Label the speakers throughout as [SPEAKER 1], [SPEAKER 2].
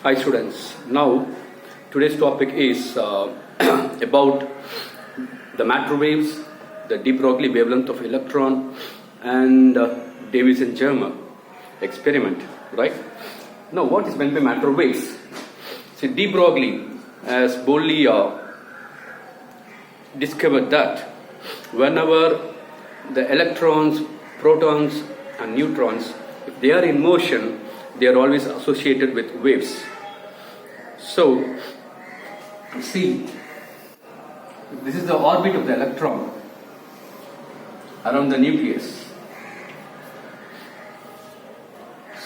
[SPEAKER 1] Hi students. Now today's topic is about the matter waves, the Debroglie wavelength of electron, and Davis and Germer experiment. Right? Now, what is meant by matter waves? See, Debroglie has boldly discovered that whenever the electrons, protons, and neutrons, if they are in motion, they are always associated with waves. So, see, this is the orbit of the electron around the nucleus.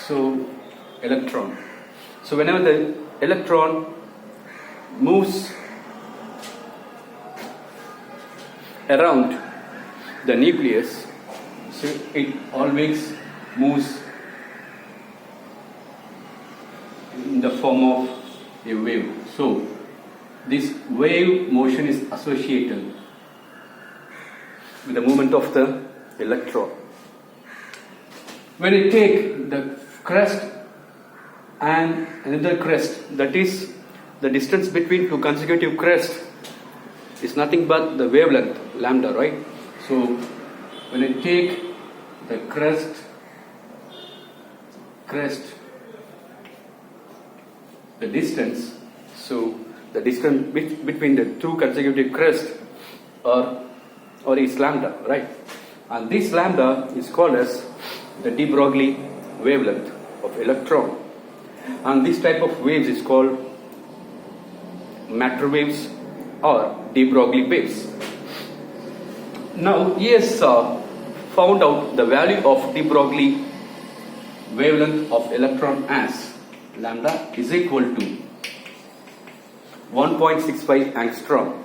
[SPEAKER 1] So, electron. So, whenever the electron moves around the nucleus, so it always moves in the form of a wave. So, this wave motion is associated with the movement of the electron. When you take the crest and another crest, that is the distance between two consecutive crests is nothing but the wavelength lambda, right? So, when I take the crest, the distance, so the distance between the two consecutive crests or is lambda, right? And this lambda is called as the Debroglie wavelength of electron. And this type of waves is called matter waves or Debroglie waves. Now, he has found out the value of Debroglie wavelength of electron as lambda is equal to 1.65 angstrom,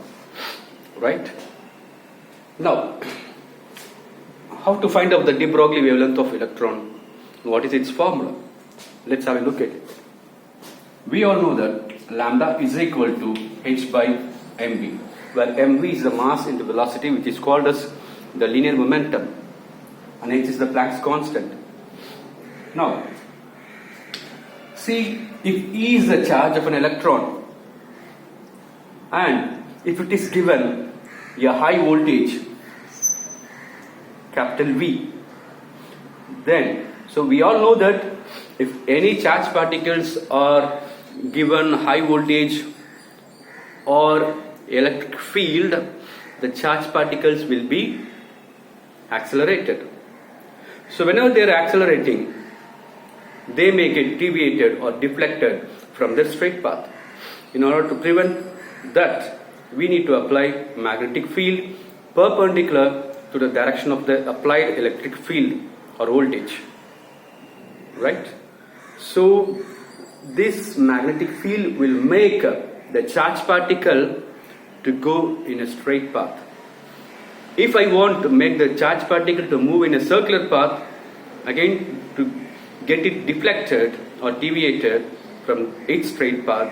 [SPEAKER 1] right? Now, how to find out the Debroglie wavelength of electron? What is its formula? Let's have a look at it. We all know that lambda is equal to h by mv, where mv is the mass into velocity, which is called as the linear momentum, and h is the Planck's constant. Now, see, if E is the charge of an electron and if it is given a high voltage, capital V, then, so we all know that if any charged particles are given high voltage or electric field, the charged particles will be accelerated. So whenever they are accelerating, they may get deviated or deflected from their straight path. In order to prevent that, we need to apply magnetic field perpendicular to the direction of the applied electric field or voltage, right? So this magnetic field will make the charged particle to go in a straight path. If I want to make the charged particle to move in a circular path, again to get it deflected or deviated from its straight path,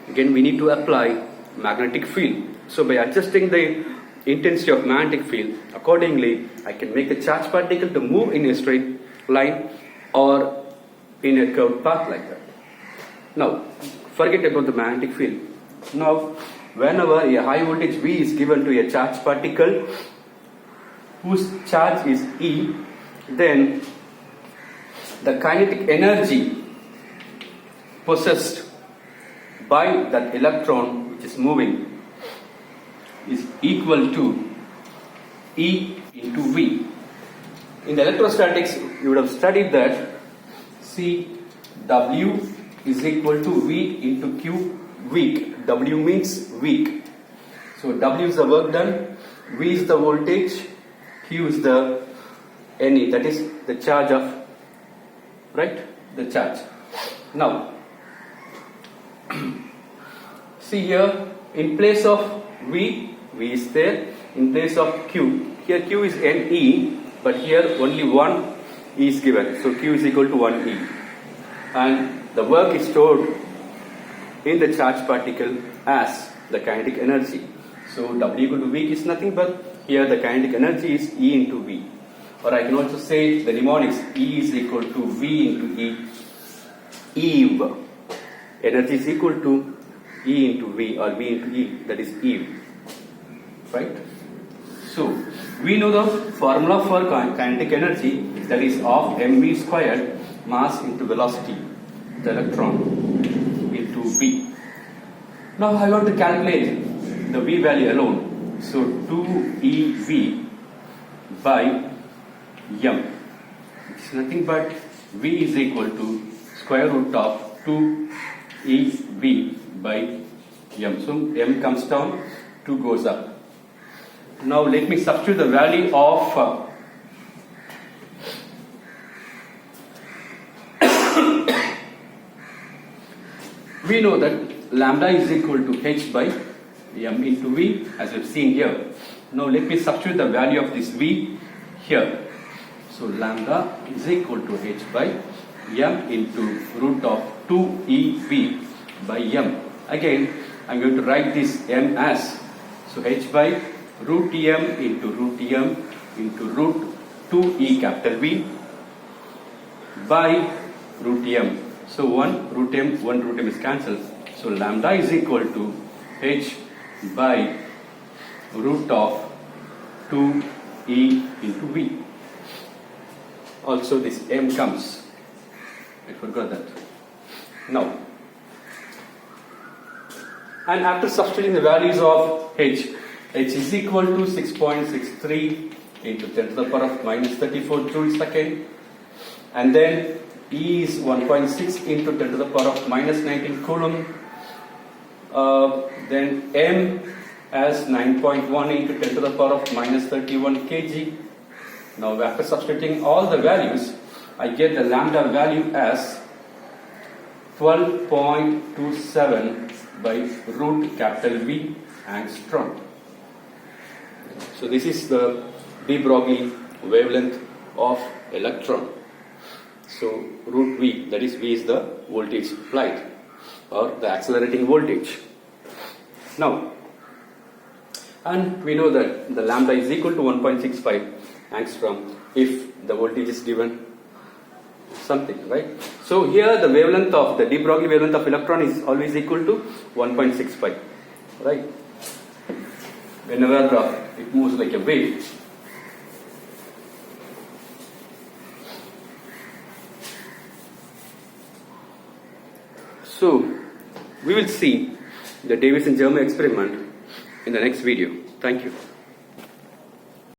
[SPEAKER 1] again we need to apply magnetic field. So by adjusting the intensity of magnetic field, accordingly I can make the charged particle to move in a straight line or in a curved path like that. Now, forget about the magnetic field. Now, whenever a high voltage V is given to a charged particle whose charge is E, then the kinetic energy possessed by that electron which is moving is equal to E into V. In the electrostatics, you would have studied that C W is equal to V into Q weak. W means weak. So W is the work done, V is the voltage, Q is the Ne, that is the charge of, right, the charge. Now, see here, in place of V is there, in place of Q, here Q is Ne, but here only one E is given, so Q is equal to 1E. And the work is stored in the charged particle as the kinetic energy. So W equal to V is nothing but here the kinetic energy is E into V. Or I can also say the mnemonics E is equal to V into E, Eve. energy is equal to E into V or V into E, that is E, right? So we know the formula for kinetic energy, that is of mv squared, mass into velocity, the electron, into V. Now I want to calculate the V value alone. So 2eV by m, it's nothing but V is equal to square root of 2eV by m. So m comes down, 2 goes up. Now let me substitute the value of we know that lambda is equal to h by m into V, as we've seen here. Now let me substitute the value of this V here. So lambda is equal to h by m into root of 2eV by m. Again, I'm going to write this m as, so h by root m into root 2e capital V by root m. So 1 root m is cancelled. So lambda is equal to h by root of 2e into V. Also this m comes. I forgot that. Now, and after substituting the values of h is equal to 6.63 into 10 to the power of minus 34 joules second, and then E is 1.6 into 10 to the power of minus 19 coulomb, then M as 9.1 into 10 to the power of minus 31 kg. Now after substituting all the values, I get the lambda value as 12.27 by root capital V angstrom. So this is the Debroglie wavelength of electron. So root V, that is V is the voltage applied or the accelerating voltage. Now, and we know that the lambda is equal to 1.65 angstrom if the voltage is given something, right? So here the wavelength of the Debroglie wavelength of electron is always equal to 1.65, right? Whenever it moves like a wave. So we will see the Davis and Germer experiment in the next video. Thank you.